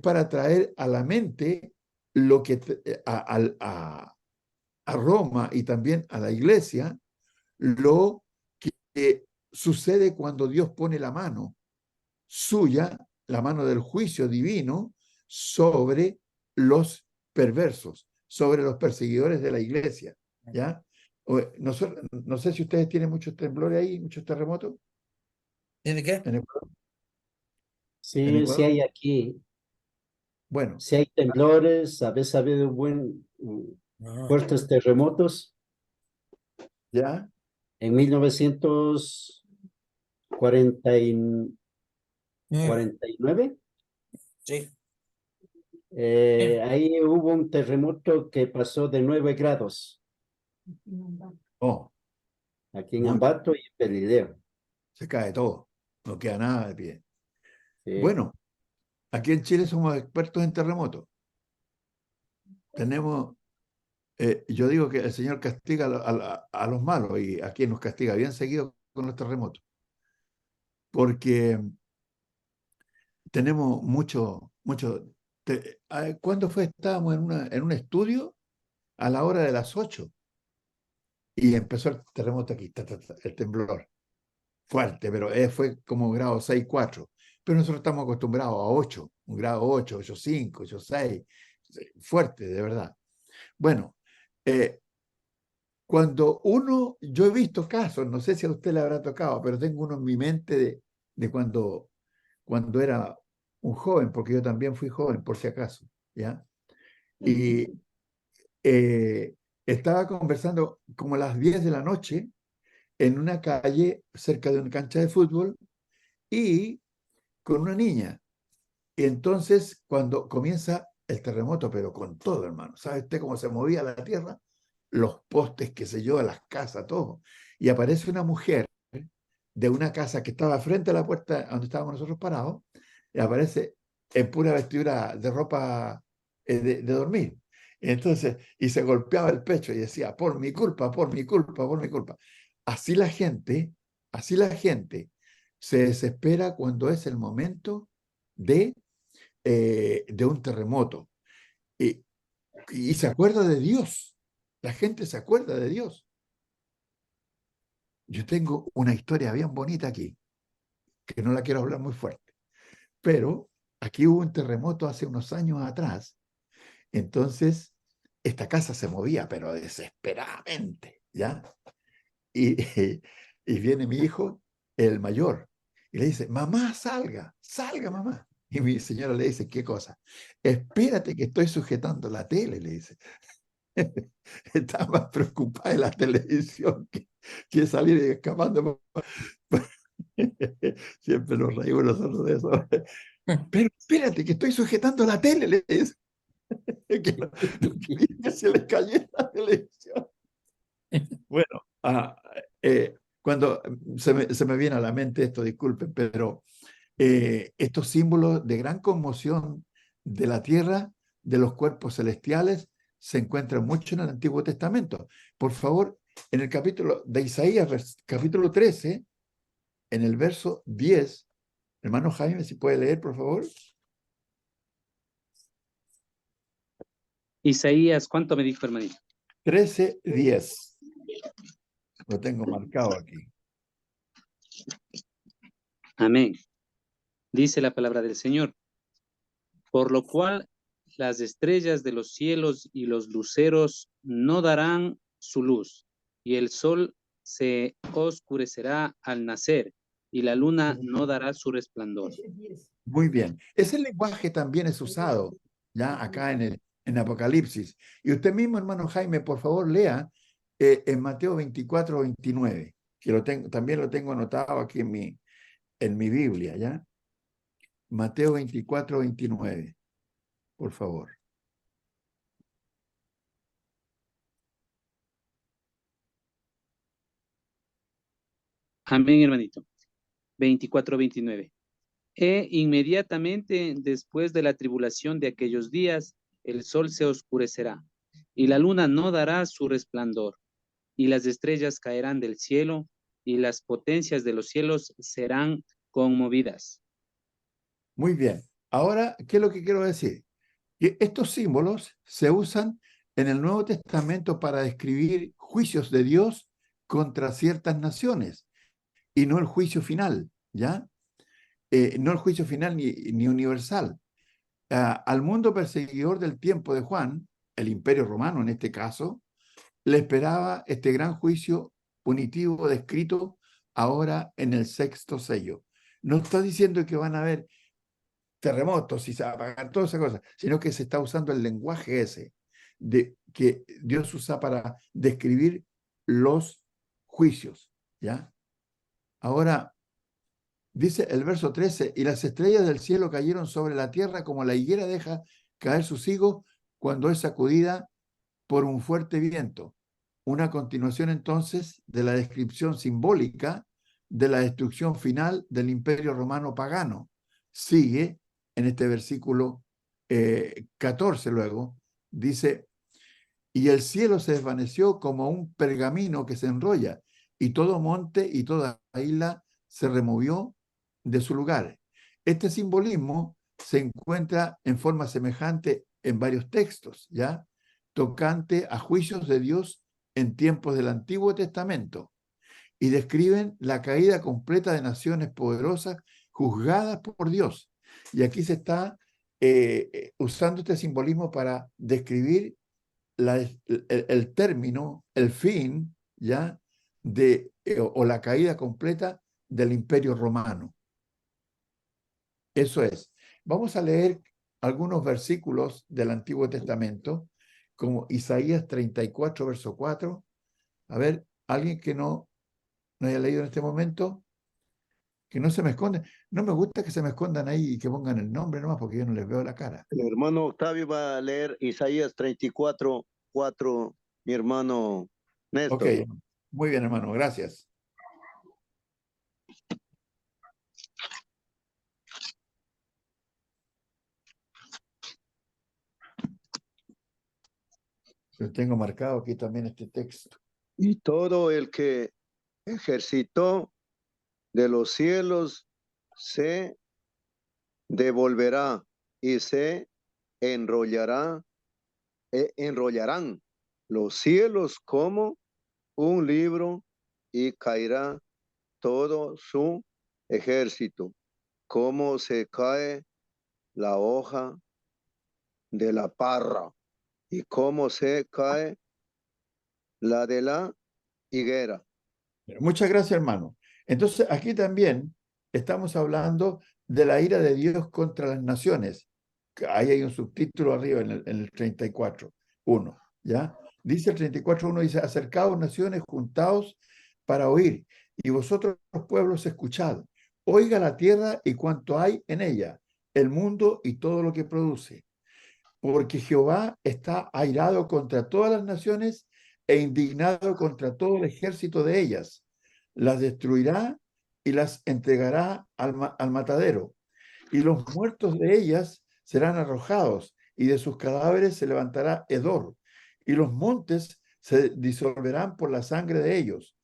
para traer a la mente lo que a Roma y también a la iglesia, lo que sucede cuando Dios pone la mano suya, la mano del juicio divino, sobre los perversos, sobre los perseguidores de la iglesia, ¿ya? No sé si ustedes tienen muchos temblores ahí, muchos terremotos. ¿Tiene qué? En Ecuador. En Sí, sí Ecuador. hay aquí, Bueno, sí hay temblores, a veces ha habido No. fuertes terremotos. ya, En 1949, Sí. ahí hubo un terremoto que pasó de 9 grados, oh, aquí en muy, Ambato y en Pelileo. se cae todo, no queda nada de pie. Sí. Bueno, aquí en Chile somos expertos en terremotos. Tenemos, yo digo que el Señor castiga a los malos y aquí nos castiga bien seguido con los terremotos. porque tenemos mucho. ¿Cuándo fue? Estábamos en un estudio a la hora de las 8 y empezó el terremoto aquí, el temblor. Fuerte, pero fue como grado 6,4. Pero nosotros estamos acostumbrados a 8, un grado 8, 8,5, 8,6. Fuerte, de verdad. Bueno, yo he visto casos, no sé si a usted le habrá tocado, pero tengo uno en mi mente de cuando era un joven, porque yo también fui joven, por si acaso, ¿ya? Y estaba conversando como a las 10 de la noche en una calle cerca de una cancha de fútbol y con una niña. Y entonces, cuando comienza el terremoto, pero con todo, hermano, ¿sabe usted cómo se movía la tierra? Los postes, qué sé yo, las casas, todo. Y aparece una mujer de una casa que estaba frente a la puerta donde estábamos nosotros parados, y aparece en pura vestidura de ropa de dormir. Entonces, y se golpeaba el pecho y decía, por mi culpa, por mi culpa, por mi culpa. Así la gente se desespera cuando es el momento de un terremoto. Y se acuerda de Dios. La gente se acuerda de Dios. Yo tengo una historia bien bonita aquí, que no la quiero hablar muy fuerte, pero aquí hubo un terremoto hace unos años atrás. Entonces, esta casa se movía, pero desesperadamente, ¿ya? Y, y viene mi hijo, el mayor, y le dice, mamá, salga, salga, mamá. Y mi señora le dice, ¿qué cosa? Espérate que estoy sujetando la tele, le dice. Estaba más preocupada de la televisión que salir escapando. Siempre nos reímos nosotros de eso. Pero espérate que estoy sujetando la tele, le dice. No quería que se le cayera la televisión. Bueno, cuando se me viene a la mente esto, disculpen, pero estos símbolos de gran conmoción de la tierra, de los cuerpos celestiales, se encuentran mucho en el Antiguo Testamento. Por favor, en el capítulo de Isaías, capítulo 13, en el verso 10, hermano Jaime, si puede leer, por favor. Isaías, ¿cuánto me dijo, hermanito? 13:10. Lo tengo marcado aquí. Amén. Dice la palabra del Señor. Por lo cual las estrellas de los cielos y los luceros no darán su luz, y el sol se oscurecerá al nacer, y la luna no dará su resplandor. Muy bien. Ese lenguaje también es usado ya acá en Apocalipsis. Y usted mismo, hermano Jaime, por favor, lea en Mateo 24:29, que también lo tengo anotado aquí en mi Biblia, ¿ya? Mateo 24:29, por favor. Amén, hermanito. 24:29. Inmediatamente después de la tribulación de aquellos días, el sol se oscurecerá, y la luna no dará su resplandor, y las estrellas caerán del cielo, y las potencias de los cielos serán conmovidas. Muy bien. Ahora, ¿qué es lo que quiero decir? Que estos símbolos se usan en el Nuevo Testamento para describir juicios de Dios contra ciertas naciones y no el juicio final, ¿ya? No el juicio final ni universal. Al mundo perseguidor del tiempo de Juan, el Imperio Romano en este caso, le esperaba este gran juicio punitivo descrito ahora en el 6º sello. No está diciendo que van a haber terremotos y se apagan todas esas cosas, sino que se está usando el lenguaje ese que Dios usa para describir los juicios, ¿ya? Ahora, dice el verso 13, y las estrellas del cielo cayeron sobre la tierra como la higuera deja caer sus higos cuando es sacudida por un fuerte viento. Una continuación entonces de la descripción simbólica de la destrucción final del Imperio Romano pagano. Sigue en este versículo 14 luego, dice, y el cielo se desvaneció como un pergamino que se enrolla, y todo monte y toda isla se removió de su lugar. Este simbolismo se encuentra en forma semejante en varios textos, ¿ya? Tocante a juicios de Dios en tiempos del Antiguo Testamento, y describen la caída completa de naciones poderosas juzgadas por Dios. Y aquí se está usando este simbolismo para describir el término, el fin, ¿ya? O la caída completa del Imperio Romano. Eso es. Vamos a leer algunos versículos del Antiguo Testamento, como Isaías 34, verso 4. A ver, alguien que no haya leído en este momento, que no se me esconde. No me gusta que se me escondan ahí y que pongan el nombre nomás, porque yo no les veo la cara. El hermano Octavio va a leer Isaías 34, 4, mi hermano Néstor. Ok, muy bien, hermano, gracias. Yo tengo marcado aquí también este texto. Y todo el que ejercitó de los cielos se devolverá y se enrollarán los cielos como un libro y caerá todo su ejército, como se cae la hoja de la parra y como se cae la de la higuera. Muchas gracias, hermano. Entonces, aquí también estamos hablando de la ira de Dios contra las naciones. Ahí hay un subtítulo arriba en el 34.1, ¿ya? Dice el 34.1, dice, acercaos naciones, juntaos para oír, y vosotros los pueblos escuchad. Oiga la tierra y cuanto hay en ella, el mundo y todo lo que produce. Porque Jehová está airado contra todas las naciones e indignado contra todo el ejército de ellas. Las destruirá y las entregará al matadero. Y los muertos de ellas serán arrojados, y de sus cadáveres se levantará hedor, y los montes se disolverán por la sangre de ellos.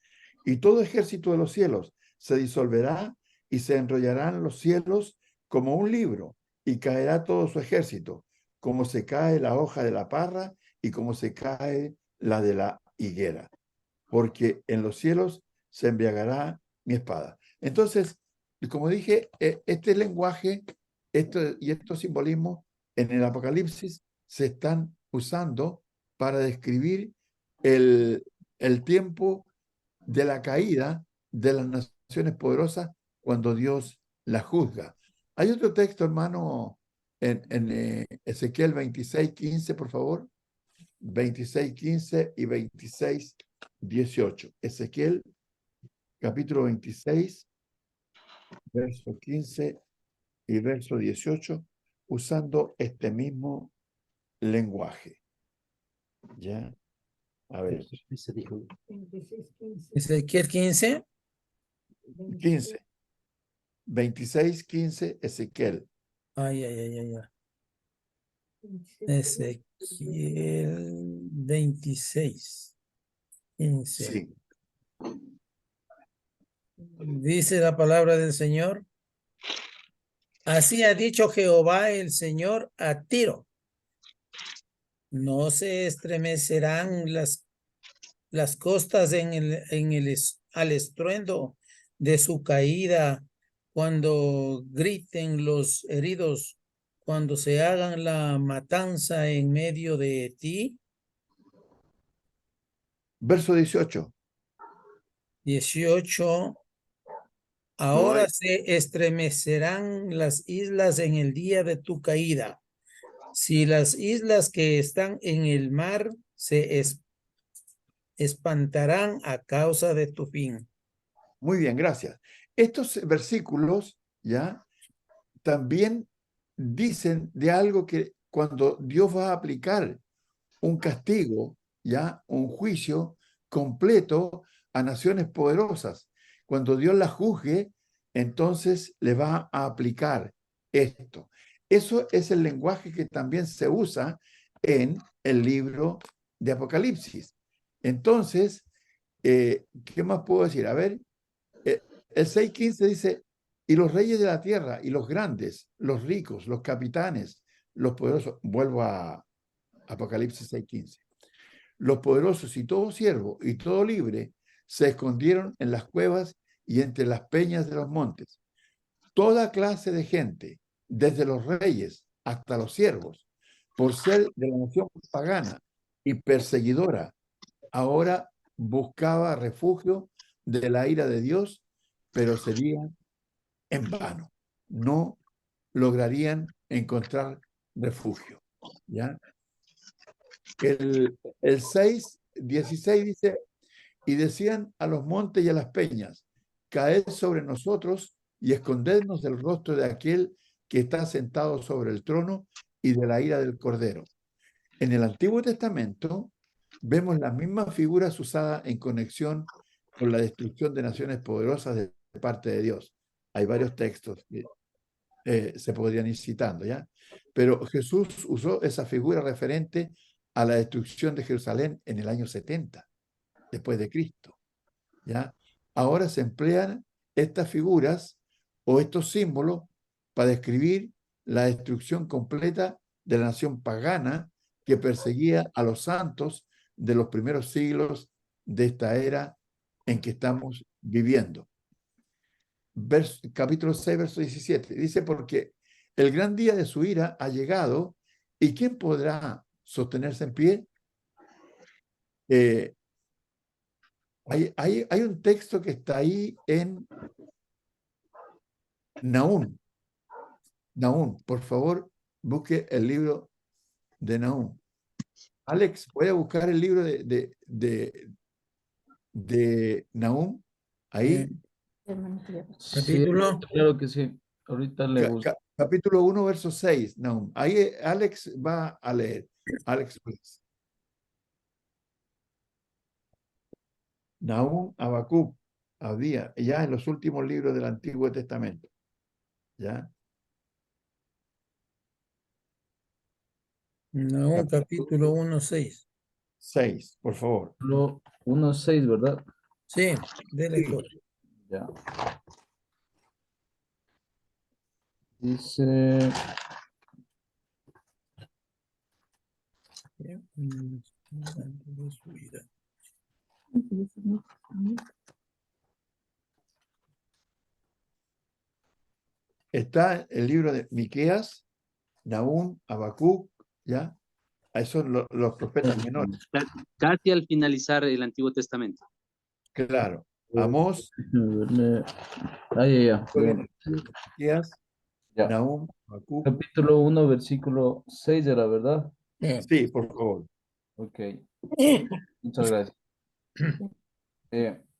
Y todo ejército de los cielos se disolverá, y se enrollarán los cielos como un libro, y caerá todo su ejército, como se cae la hoja de la parra y como se cae la de la higuera, porque en los cielos se embriagará mi espada. Entonces, como dije, este lenguaje y estos simbolismos en el Apocalipsis se están usando para describir el tiempo de la caída de las naciones poderosas cuando Dios las juzga. Hay otro texto, hermano, en Ezequiel 26:15, por favor. 26:15 y 26:18. Ezequiel, capítulo 26, verso 15 y verso 18, usando este mismo lenguaje. ¿Ya? A ver. Ezequiel 15. 15. 26:15, Ezequiel. Ay. Ezequiel 26. 15. Sí. Dice la palabra del Señor. Así ha dicho Jehová el Señor a Tiro. No se estremecerán las costas al estruendo de su caída, cuando griten los heridos, cuando se hagan la matanza en medio de ti. Verso 18. 18. Ahora se estremecerán las islas en el día de tu caída. Si las islas que están en el mar se espantarán a causa de tu fin. Muy bien, gracias. Estos versículos, ¿ya? También dicen de algo que cuando Dios va a aplicar un castigo, ¿ya? Un juicio completo a naciones poderosas. Cuando Dios las juzgue, entonces le va a aplicar esto. Eso es el lenguaje que también se usa en el libro de Apocalipsis. Entonces, ¿qué más puedo decir? A ver, el 6:15 dice, Y los reyes de la tierra, y los grandes, los ricos, los capitanes, los poderosos, vuelvo a Apocalipsis 6:15. Los poderosos y todo siervo y todo libre se escondieron en las cuevas y entre las peñas de los montes. Toda clase de gente, desde los reyes hasta los siervos, por ser de la nación pagana y perseguidora, ahora buscaba refugio de la ira de Dios, pero sería en vano. No lograrían encontrar refugio. ¿Ya? El 6:16 dice, y decían a los montes y a las peñas, caed sobre nosotros y escondednos del rostro de aquel que está sentado sobre el trono y de la ira del Cordero. En el Antiguo Testamento vemos las mismas figuras usadas en conexión con la destrucción de naciones poderosas de parte de Dios. Hay varios textos que se podrían ir citando, ¿ya? Pero Jesús usó esa figura referente a la destrucción de Jerusalén en el año 70, después de Cristo, ¿ya? Ahora se emplean estas figuras o estos símbolos para describir la destrucción completa de la nación pagana que perseguía a los santos de los primeros siglos de esta era en que estamos viviendo. Capítulo 6, verso 17. Dice, porque el gran día de su ira ha llegado, ¿y quién podrá sostenerse en pie? Hay un texto que está ahí en Nahum. Nahum, por favor, busque el libro de Nahum. Alex, voy a buscar el libro de Nahum. Ahí. Capítulo. Sí, claro que sí. Ahorita le busco. Capítulo 1, verso 6, Nahum. Ahí Alex va a leer. Alex, please. Nahum, Habacuc, Abdías, ya en los últimos libros del Antiguo Testamento. ¿Ya? No, capítulo 1:6. 6, por favor. 1:6, ¿verdad? Sí, dele. Ya. Dice, Está el libro de Miqueas, Nahum, Habacuc, ¿ya? Esos son los profetas menores. Casi al finalizar el Antiguo Testamento. Claro. Amós, ya. Miqueas, Ya. Nahum, Habacuc. Capítulo 1, versículo 6 era, ¿verdad? Sí, por favor. Ok. Muchas gracias.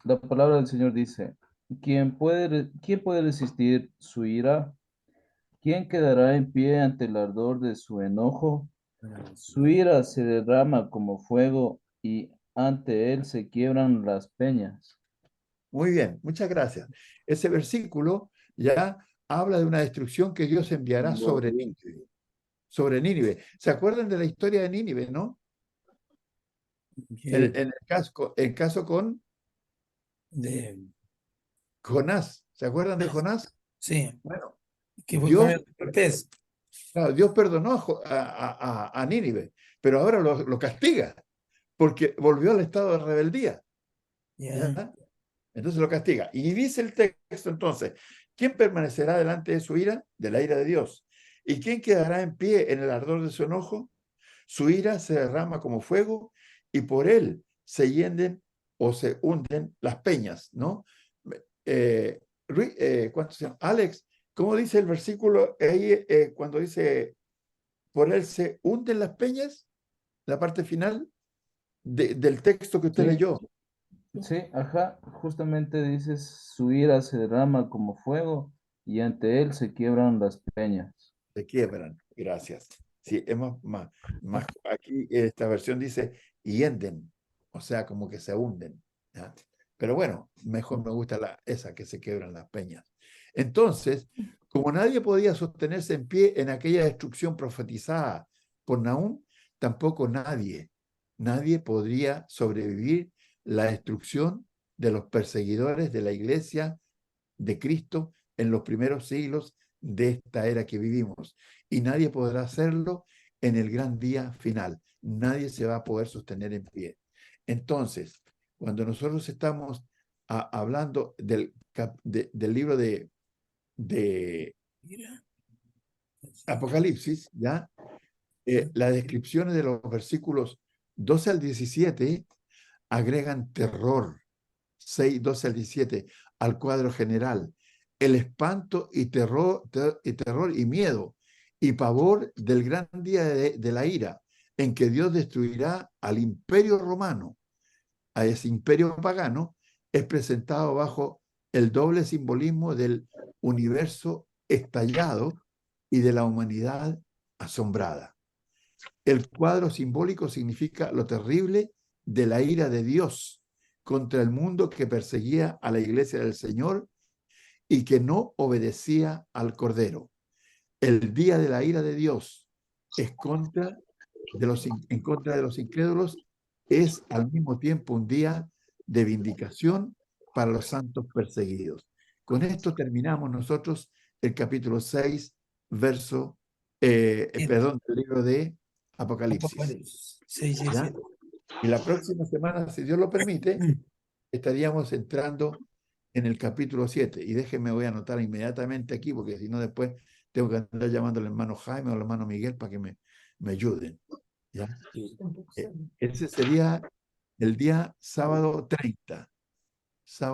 La palabra del Señor dice, ¿quién puede resistir su ira? ¿Quién quedará en pie ante el ardor de su enojo? Su ira se derrama como fuego y ante él se quiebran las peñas. Muy bien, muchas gracias. Ese versículo ya habla de una destrucción que Dios enviará sobre Nínive. Sobre Nínive. ¿Se acuerdan de la historia de Nínive, no? En el caso con Jonás. ¿Se acuerdan de Jonás? Sí. Bueno, Que fue Dios, comido por el pez. claro, Dios perdonó a Nínive, pero ahora lo castiga porque volvió al estado de rebeldía. ¿Ya? Entonces lo castiga. Y dice el texto entonces, ¿quién permanecerá delante de su ira? De la ira de Dios. ¿Y quién quedará en pie en el ardor de su enojo? Su ira se derrama como fuego y por él se hienden o se hunden las peñas, ¿no? ¿Cuántos se llaman? Alex, ¿cómo dice el versículo ahí cuando dice por él se hunden las peñas? La parte final del texto que usted leyó. Sí, ajá, justamente dices, su ira se derrama como fuego y ante él se quiebran las peñas. Se quiebran, gracias. Sí, es más aquí esta versión dice hienden, o sea, como que se hunden. ¿Ya? Pero bueno, mejor me gusta esa que se quiebran las peñas. Entonces, como nadie podía sostenerse en pie en aquella destrucción profetizada por Nahum, tampoco nadie podría sobrevivir la destrucción de los perseguidores de la iglesia de Cristo en los primeros siglos de esta era que vivimos. Y nadie podrá hacerlo en el gran día final. Nadie se va a poder sostener en pie. Entonces, cuando nosotros estamos hablando del libro de Apocalipsis, ¿ya? Las descripciones de los versículos 12 al 17 agregan terror, 6, 12 al 17, al cuadro general, el espanto y terror y miedo y pavor del gran día de la ira, en que Dios destruirá al imperio romano. A ese imperio pagano es presentado bajo el doble simbolismo del universo estallado y de la humanidad asombrada. El cuadro simbólico significa lo terrible de la ira de Dios contra el mundo que perseguía a la iglesia del Señor y que no obedecía al Cordero. El día de la ira de Dios en contra de los incrédulos es al mismo tiempo un día de vindicación para los santos perseguidos. Con esto terminamos nosotros el capítulo 6, del libro de Apocalipsis. Sí, sí, ¿Ya? sí. Y la próxima semana, si Dios lo permite, estaríamos entrando en el capítulo 7. Y déjenme, voy a anotar inmediatamente aquí, porque si no después tengo que andar llamando al hermano Jaime o al hermano Miguel para que me ayuden. ¿Ya? Ese sería el día sábado 30. Sábado